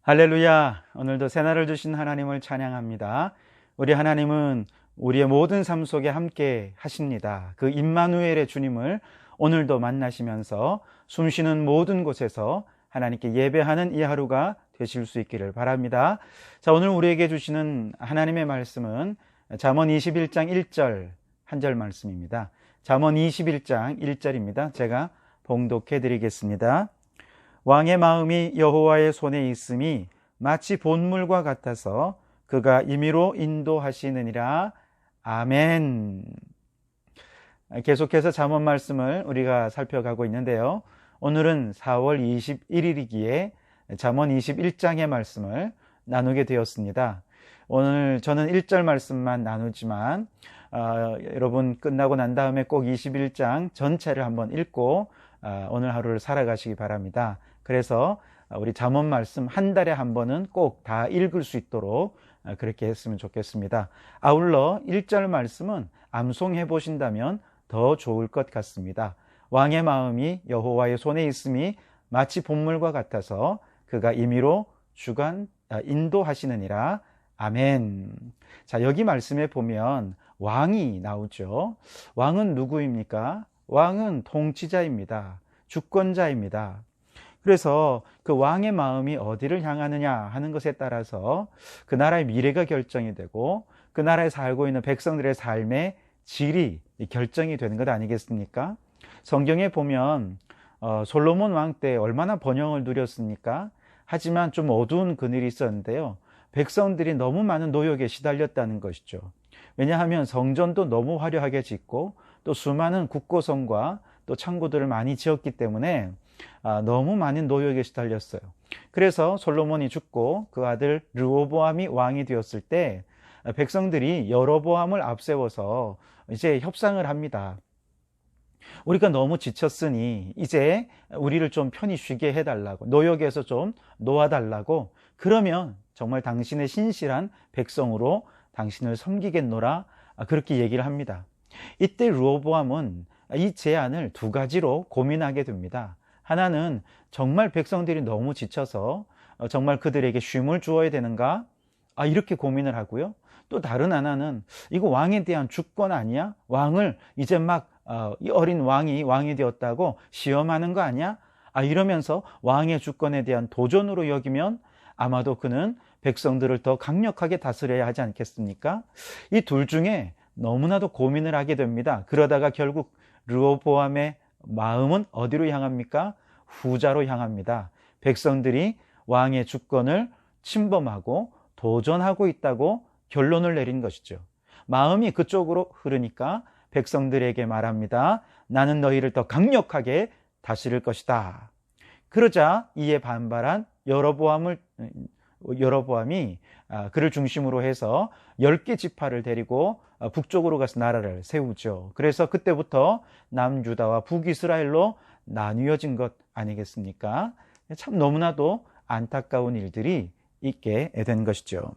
할렐루야. 오늘도 새날을 주신 하나님을 찬양합니다. 우리 하나님은 우리의 모든 삶 속에 함께 하십니다. 그 임마누엘의 주님을 오늘도 만나시면서 숨쉬는 모든 곳에서 하나님께 예배하는 이 하루가 되실 수 있기를 바랍니다. 자, 오늘 우리에게 주시는 하나님의 말씀은 잠언 21장 1절 한 절 말씀입니다. 잠언 21장 1절입니다. 제가 봉독해 드리겠습니다. 왕의 마음이 여호와의 손에 있음이 마치 본물과 같아서 그가 임의로 인도하시느니라. 아멘. 계속해서 잠언 말씀을 우리가 살펴가고 있는데요. 오늘은 4월 21일이기에 잠언 21장의 말씀을 나누게 되었습니다. 오늘 저는 1절 말씀만 나누지만 여러분 끝나고 난 다음에 꼭 21장 전체를 한번 읽고 오늘 하루를 살아가시기 바랍니다. 그래서 우리 잠언 말씀 한 달에 한 번은 꼭 다 읽을 수 있도록 그렇게 했으면 좋겠습니다. 아울러 1절 말씀은 암송해 보신다면 더 좋을 것 같습니다. 왕의 마음이 여호와의 손에 있음이 마치 본물과 같아서 그가 임의로 인도하시느니라. 아멘. 자, 여기 말씀에 보면 왕이 나오죠. 왕은 누구입니까? 왕은 통치자입니다. 주권자입니다. 그래서 그 왕의 마음이 어디를 향하느냐 하는 것에 따라서 그 나라의 미래가 결정이 되고 그 나라에 살고 있는 백성들의 삶의 질이 결정이 되는 것 아니겠습니까? 성경에 보면 솔로몬 왕 때 얼마나 번영을 누렸습니까? 하지만 좀 어두운 그늘이 있었는데요. 백성들이 너무 많은 노역에 시달렸다는 것이죠. 왜냐하면 성전도 너무 화려하게 짓고 또 수많은 국고성과 또 창고들을 많이 지었기 때문에 너무 많은 노역에 시달렸어요. 그래서 솔로몬이 죽고 그 아들 르호보암이 왕이 되었을 때 백성들이 여로보암을 앞세워서 이제 협상을 합니다. 우리가 너무 지쳤으니 이제 우리를 좀 편히 쉬게 해달라고, 노역에서 좀 놓아달라고, 그러면 정말 당신의 신실한 백성으로 당신을 섬기겠노라, 그렇게 얘기를 합니다. 이때 르호보암은 이 제안을 두 가지로 고민하게 됩니다. 하나는 정말 백성들이 너무 지쳐서 정말 그들에게 쉼을 주어야 되는가? 이렇게 고민을 하고요. 또 다른 하나는 이거 왕에 대한 주권 아니야? 왕을 이제 막 이 어린 왕이 되었다고 시험하는 거 아니야? 이러면서 왕의 주권에 대한 도전으로 여기면 아마도 그는 백성들을 더 강력하게 다스려야 하지 않겠습니까? 이 둘 중에 너무나도 고민을 하게 됩니다. 그러다가 결국 르호보암의 마음은 어디로 향합니까? 후자로 향합니다. 백성들이 왕의 주권을 침범하고 도전하고 있다고 결론을 내린 것이죠. 마음이 그쪽으로 흐르니까 백성들에게 말합니다. 나는 너희를 더 강력하게 다스릴 것이다. 그러자 이에 반발한 여로보암이 그를 중심으로 해서 10개 지파를 데리고 북쪽으로 가서 나라를 세우죠. 그래서 그때부터 남유다와 북이스라엘로 나뉘어진 것 아니겠습니까? 참 너무나도 안타까운 일들이 있게 된 것이죠.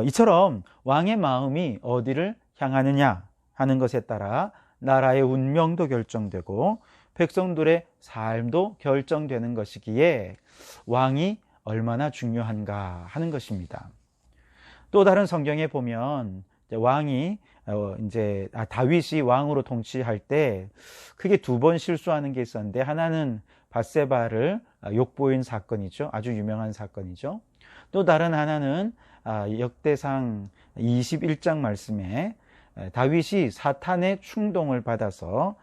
이처럼 왕의 마음이 어디를 향하느냐 하는 것에 따라 나라의 운명도 결정되고 백성들의 삶도 결정되는 것이기에 왕이 얼마나 중요한가 하는 것입니다. 또 다른 성경에 보면 다윗이 왕으로 통치할 때 크게 두 번 실수하는 게 있었는데, 하나는 밧세바를 욕보인 사건이죠. 아주 유명한 사건이죠. 또 다른 하나는 역대상 21장 말씀에 다윗이 사탄의 충동을 받아서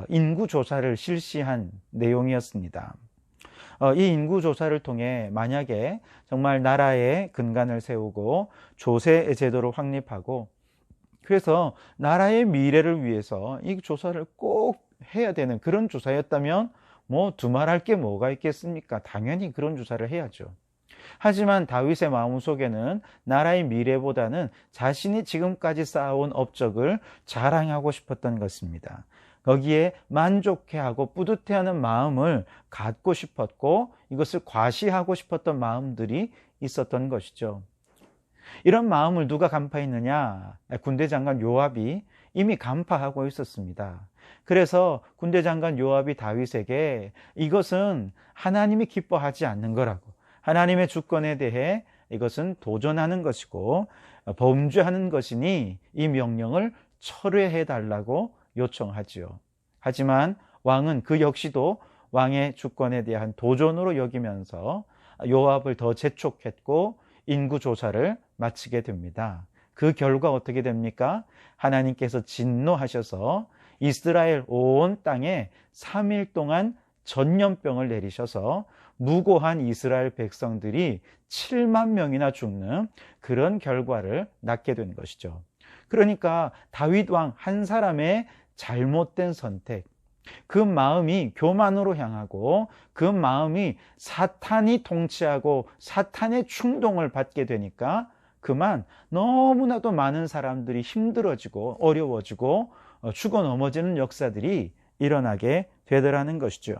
인구조사를 실시한 내용이었습니다. 이 인구조사를 통해 만약에 정말 나라의 근간을 세우고 조세 제도를 확립하고 그래서 나라의 미래를 위해서 이 조사를 꼭 해야 되는 그런 조사였다면 두말할 게 뭐가 있겠습니까? 당연히 그런 조사를 해야죠. 하지만 다윗의 마음속에는 나라의 미래보다는 자신이 지금까지 쌓아온 업적을 자랑하고 싶었던 것입니다. 거기에 만족해하고 뿌듯해하는 마음을 갖고 싶었고 이것을 과시하고 싶었던 마음들이 있었던 것이죠. 이런 마음을 누가 간파했느냐? 군대 장관 요압이 이미 간파하고 있었습니다. 그래서 군대 장관 요압이 다윗에게 이것은 하나님이 기뻐하지 않는 거라고, 하나님의 주권에 대해 이것은 도전하는 것이고 범죄하는 것이니 이 명령을 철회해 달라고 요청하지요. 하지만 왕은 그 역시도 왕의 주권에 대한 도전으로 여기면서 요압을 더 재촉했고 인구 조사를 마치게 됩니다. 그 결과 어떻게 됩니까? 하나님께서 진노하셔서 이스라엘 온 땅에 3일 동안 전염병을 내리셔서 무고한 이스라엘 백성들이 7만 명이나 죽는 그런 결과를 낳게 된 것이죠. 그러니까 다윗 왕 한 사람의 잘못된 선택, 그 마음이 교만으로 향하고 그 마음이 사탄이 통치하고 사탄의 충동을 받게 되니까 그만 너무나도 많은 사람들이 힘들어지고 어려워지고 죽어 넘어지는 역사들이 일어나게 되더라는 것이죠.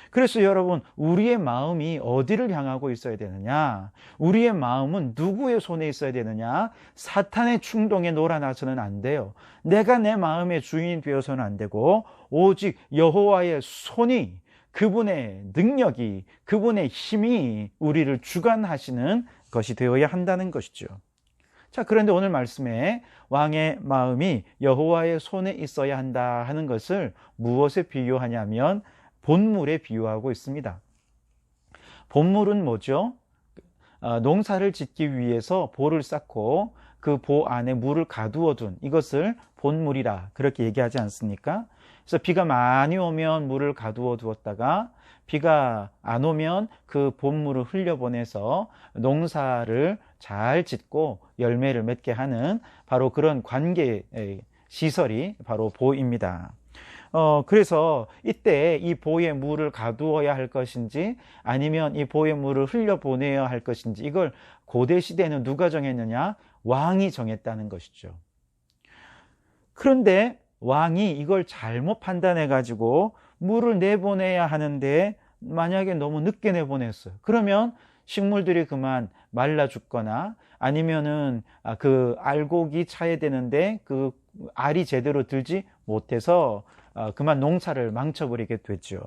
그래서 여러분, 우리의 마음이 어디를 향하고 있어야 되느냐? 우리의 마음은 누구의 손에 있어야 되느냐? 사탄의 충동에 놀아나서는 안 돼요. 내가 내 마음의 주인이 되어서는 안 되고 오직 여호와의 손이, 그분의 능력이, 그분의 힘이 우리를 주관하시는 것이 되어야 한다는 것이죠. 자, 그런데 오늘 말씀에 왕의 마음이 여호와의 손에 있어야 한다 하는 것을 무엇에 비유하냐면 본물에 비유하고 있습니다. 본물은 뭐죠? 농사를 짓기 위해서 보를 쌓고 그 보 안에 물을 가두어 둔 이것을 본물이라 그렇게 얘기하지 않습니까? 그래서 비가 많이 오면 물을 가두어 두었다가 비가 안 오면 그 본물을 흘려보내서 농사를 잘 짓고 열매를 맺게 하는 바로 그런 관계 시설이 바로 보입니다. 그래서 이때 이 보에 물을 가두어야 할 것인지 아니면 이 보에 물을 흘려보내야 할 것인지 이걸 고대 시대에는 누가 정했느냐? 왕이 정했다는 것이죠. 그런데 왕이 이걸 잘못 판단해 가지고 물을 내보내야 하는데 만약에 너무 늦게 내보냈어요. 그러면 식물들이 그만 말라 죽거나 아니면은 그 알곡이 차야 되는데 그 알이 제대로 들지 못해서 그만 농사를 망쳐버리게 되죠.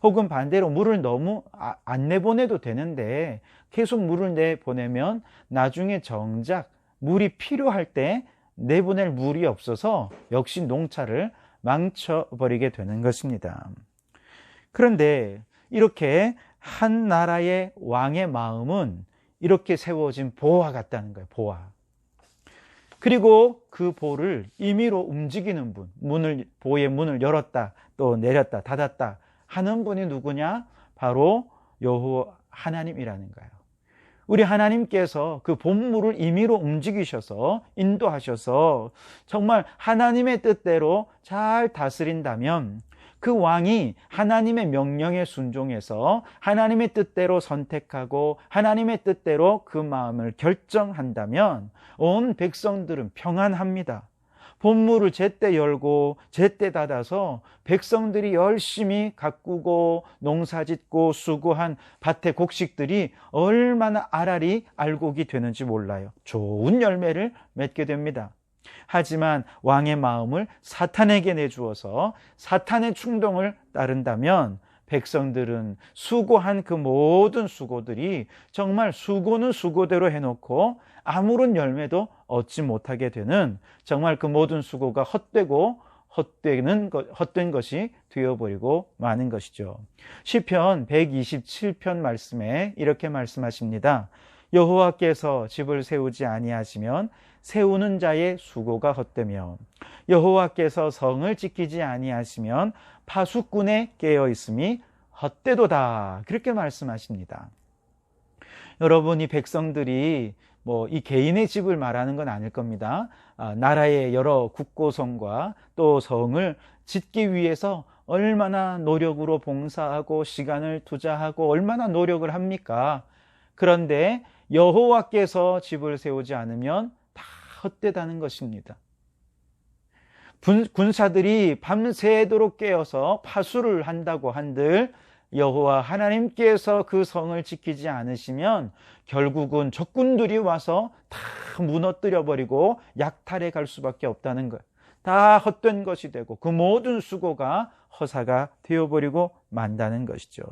혹은 반대로 물을 너무 안 내보내도 되는데 계속 물을 내보내면 나중에 정작 물이 필요할 때 내보낼 물이 없어서 역시 농사를 망쳐버리게 되는 것입니다. 그런데 이렇게 한 나라의 왕의 마음은 이렇게 세워진 보와 같다는 거예요. 보와. 그리고 그 보를 임의로 움직이는 분, 보의 문을 열었다 또 내렸다 닫았다 하는 분이 누구냐? 바로 여호와 하나님이라는 거예요. 우리 하나님께서 그 본물을 임의로 움직이셔서 인도하셔서 정말 하나님의 뜻대로 잘 다스린다면 그 왕이 하나님의 명령에 순종해서 하나님의 뜻대로 선택하고 하나님의 뜻대로 그 마음을 결정한다면 온 백성들은 평안합니다. 본물을 제때 열고 제때 닫아서 백성들이 열심히 가꾸고 농사짓고 수고한 밭의 곡식들이 얼마나 알알이 알곡이 되는지 몰라요. 좋은 열매를 맺게 됩니다. 하지만 왕의 마음을 사탄에게 내주어서 사탄의 충동을 따른다면 백성들은 수고한 그 모든 수고들이 정말 수고는 수고대로 해놓고 아무런 열매도 얻지 못하게 되는 정말 그 모든 수고가 헛된 것이 되어버리고 마는 것이죠. 시편 127편 말씀에 이렇게 말씀하십니다. 여호와께서 집을 세우지 아니하시면 세우는 자의 수고가 헛되며 여호와께서 성을 지키지 아니하시면 파수꾼의 깨어 있음이 헛되도다. 그렇게 말씀하십니다. 여러분, 이 백성들이 이 개인의 집을 말하는 건 아닐 겁니다. 나라의 여러 국고성과 또 성을 짓기 위해서 얼마나 노력으로 봉사하고 시간을 투자하고 얼마나 노력을 합니까? 그런데 여호와께서 집을 세우지 않으면 다 헛되다는 것입니다. 군사들이 밤새도록 깨어서 파수를 한다고 한들 여호와 하나님께서 그 성을 지키지 않으시면 결국은 적군들이 와서 다 무너뜨려 버리고 약탈해 갈 수밖에 없다는 거예요. 다 헛된 것이 되고 그 모든 수고가 허사가 되어버리고 만다는 것이죠.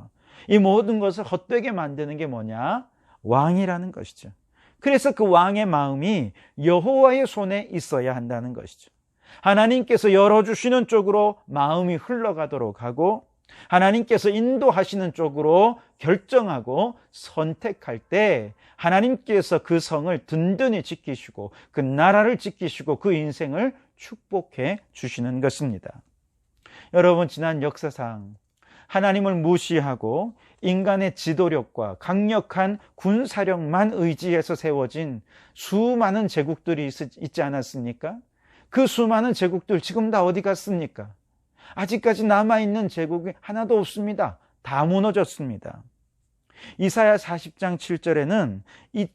이 모든 것을 헛되게 만드는 게 뭐냐? 왕이라는 것이죠. 그래서 그 왕의 마음이 여호와의 손에 있어야 한다는 것이죠. 하나님께서 열어주시는 쪽으로 마음이 흘러가도록 하고 하나님께서 인도하시는 쪽으로 결정하고 선택할 때 하나님께서 그 성을 든든히 지키시고 그 나라를 지키시고 그 인생을 축복해 주시는 것입니다. 여러분, 지난 역사상 하나님을 무시하고 인간의 지도력과 강력한 군사력만 의지해서 세워진 수많은 제국들이 있지 않았습니까? 그 수많은 제국들 지금 다 어디 갔습니까? 아직까지 남아있는 제국이 하나도 없습니다. 다 무너졌습니다. 이사야 40장 7절에는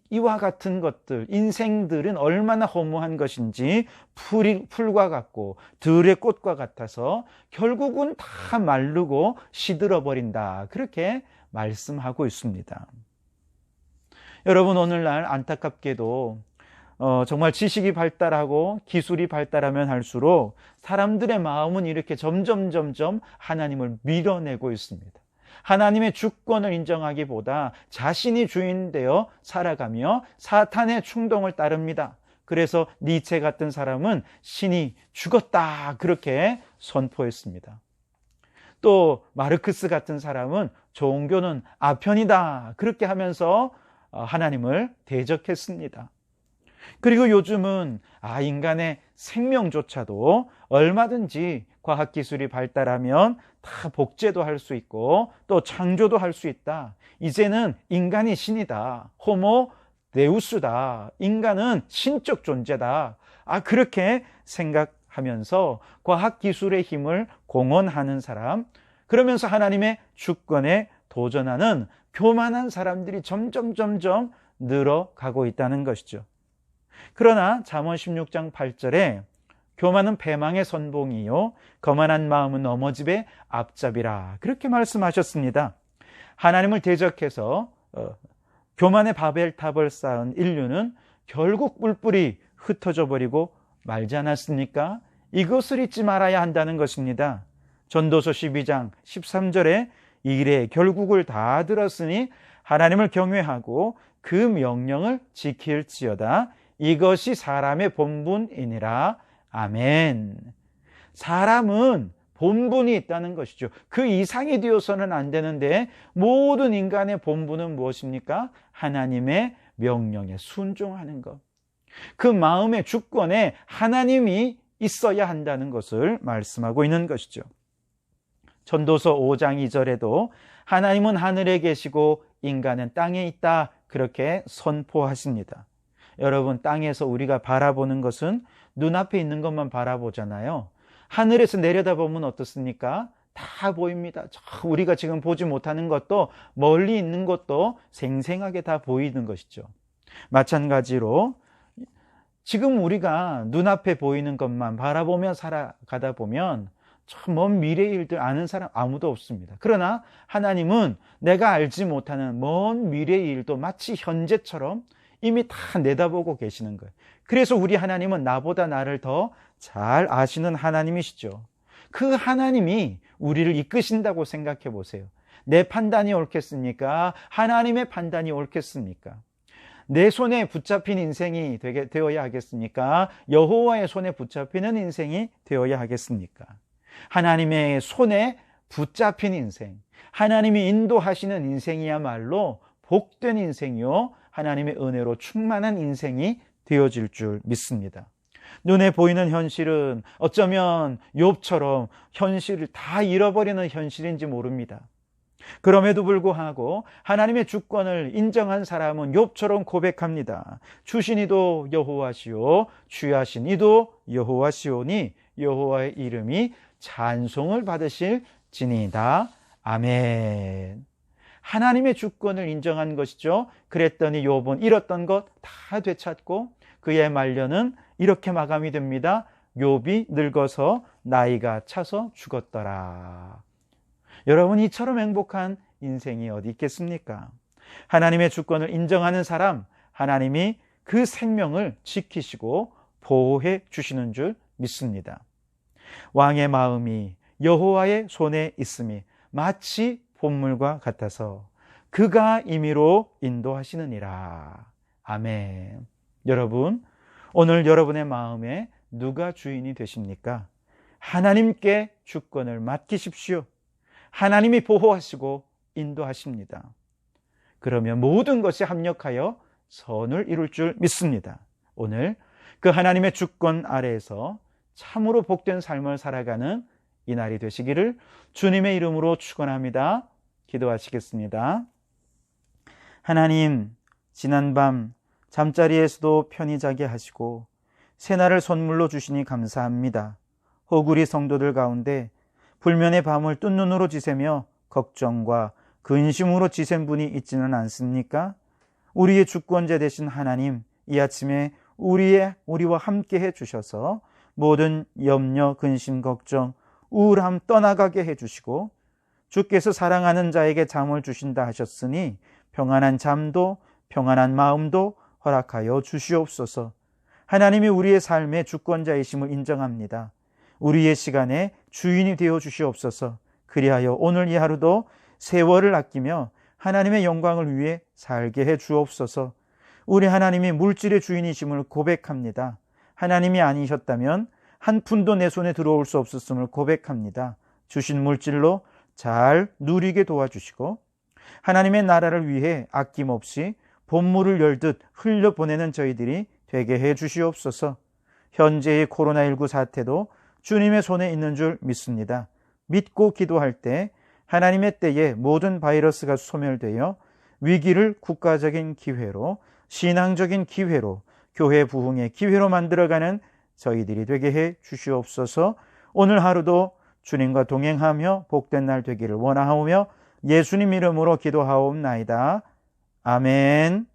이와 같은 것들, 인생들은 얼마나 허무한 것인지 풀과 같고 들의 꽃과 같아서 결국은 다 마르고 시들어버린다. 그렇게 말씀하고 있습니다. 여러분, 오늘날 안타깝게도 정말 지식이 발달하고 기술이 발달하면 할수록 사람들의 마음은 이렇게 점점 하나님을 밀어내고 있습니다. 하나님의 주권을 인정하기보다 자신이 주인되어 살아가며 사탄의 충동을 따릅니다. 그래서 니체 같은 사람은 신이 죽었다 그렇게 선포했습니다. 또 마르크스 같은 사람은 종교는 아편이다 그렇게 하면서 하나님을 대적했습니다. 그리고 요즘은 인간의 생명조차도 얼마든지 과학기술이 발달하면 다 복제도 할 수 있고 또 창조도 할 수 있다. 이제는 인간이 신이다. 호모 데우스다. 인간은 신적 존재다. 그렇게 생각하면서 과학기술의 힘을 공언하는 사람, 그러면서 하나님의 주권에 도전하는 교만한 사람들이 점점 늘어가고 있다는 것이죠. 그러나 잠언 16장 8절에 교만은 패망의 선봉이요 거만한 마음은 넘어짐의 앞잡이라 그렇게 말씀하셨습니다. 하나님을 대적해서 교만의 바벨탑을 쌓은 인류는 결국 뿔뿔이 흩어져 버리고 말지 않았습니까? 이것을 잊지 말아야 한다는 것입니다. 전도서 12장 13절에 이래 결국을 다 들었으니 하나님을 경외하고 그 명령을 지킬지어다. 이것이 사람의 본분이니라. 아멘. 사람은 본분이 있다는 것이죠. 그 이상이 되어서는 안 되는데 모든 인간의 본분은 무엇입니까? 하나님의 명령에 순종하는 것. 그 마음의 주권에 하나님이 있어야 한다는 것을 말씀하고 있는 것이죠. 전도서 5장 2절에도 하나님은 하늘에 계시고 인간은 땅에 있다 그렇게 선포하십니다. 여러분, 땅에서 우리가 바라보는 것은 눈앞에 있는 것만 바라보잖아요. 하늘에서 내려다보면 어떻습니까? 다 보입니다. 우리가 지금 보지 못하는 것도 멀리 있는 것도 생생하게 다 보이는 것이죠. 마찬가지로 지금 우리가 눈앞에 보이는 것만 바라보며 살아가다 보면 참 먼 미래의 일들 아는 사람 아무도 없습니다. 그러나 하나님은 내가 알지 못하는 먼 미래의 일도 마치 현재처럼 이미 다 내다보고 계시는 거예요. 그래서 우리 하나님은 나보다 나를 더 잘 아시는 하나님이시죠. 그 하나님이 우리를 이끄신다고 생각해 보세요. 내 판단이 옳겠습니까? 하나님의 판단이 옳겠습니까? 내 손에 붙잡힌 인생이 되어야 하겠습니까? 여호와의 손에 붙잡히는 인생이 되어야 하겠습니까? 하나님의 손에 붙잡힌 인생, 하나님이 인도하시는 인생이야말로 복된 인생이요 하나님의 은혜로 충만한 인생이 되어질 줄 믿습니다. 눈에 보이는 현실은 어쩌면 욥처럼 현실을 다 잃어버리는 현실인지 모릅니다. 그럼에도 불구하고 하나님의 주권을 인정한 사람은 욥처럼 고백합니다. 주신 이도 여호와시오 취하신 이도 여호와시오니 여호와의 이름이 찬송을 받으실지니이다. 아멘. 하나님의 주권을 인정한 것이죠. 그랬더니 욥은 잃었던 것 다 되찾고 그의 말년은 이렇게 마감이 됩니다. 욥이 늙어서 나이가 차서 죽었더라. 여러분, 이처럼 행복한 인생이 어디 있겠습니까? 하나님의 주권을 인정하는 사람, 하나님이 그 생명을 지키시고 보호해 주시는 줄 믿습니다. 왕의 마음이 여호와의 손에 있음이 마치 봇물과 같아서 그가 임의로 인도하시느니라. 아멘. 여러분, 오늘 여러분의 마음에 누가 주인이 되십니까? 하나님께 주권을 맡기십시오. 하나님이 보호하시고 인도하십니다. 그러면 모든 것이 합력하여 선을 이룰 줄 믿습니다. 오늘 그 하나님의 주권 아래에서 참으로 복된 삶을 살아가는 이 날이 되시기를 주님의 이름으로 축원합니다. 기도하시겠습니다. 하나님, 지난밤 잠자리에서도 편히 자게 하시고 새날을 선물로 주시니 감사합니다. 호구리 성도들 가운데 불면의 밤을 뜬 눈으로 지새며 걱정과 근심으로 지샌 분이 있지는 않습니까? 우리의 주권자 되신 하나님, 이 아침에 우리와 함께 해주셔서 모든 염려, 근심, 걱정, 우울함 떠나가게 해주시고 주께서 사랑하는 자에게 잠을 주신다 하셨으니 평안한 잠도 평안한 마음도 허락하여 주시옵소서. 하나님이 우리의 삶의 주권자이심을 인정합니다. 우리의 시간에 주인이 되어 주시옵소서. 그리하여 오늘 이 하루도 세월을 아끼며 하나님의 영광을 위해 살게 해 주옵소서. 우리 하나님이 물질의 주인이심을 고백합니다. 하나님이 아니셨다면 한 푼도 내 손에 들어올 수 없었음을 고백합니다. 주신 물질로 잘 누리게 도와주시고 하나님의 나라를 위해 아낌없이 봇물을 열듯 흘려보내는 저희들이 되게 해 주시옵소서. 현재의 코로나19 사태도 주님의 손에 있는 줄 믿습니다. 믿고 기도할 때 하나님의 때에 모든 바이러스가 소멸되어 위기를 국가적인 기회로, 신앙적인 기회로, 교회 부흥의 기회로 만들어가는 저희들이 되게 해 주시옵소서. 오늘 하루도 주님과 동행하며 복된 날 되기를 원하오며 예수님 이름으로 기도하옵나이다. 아멘.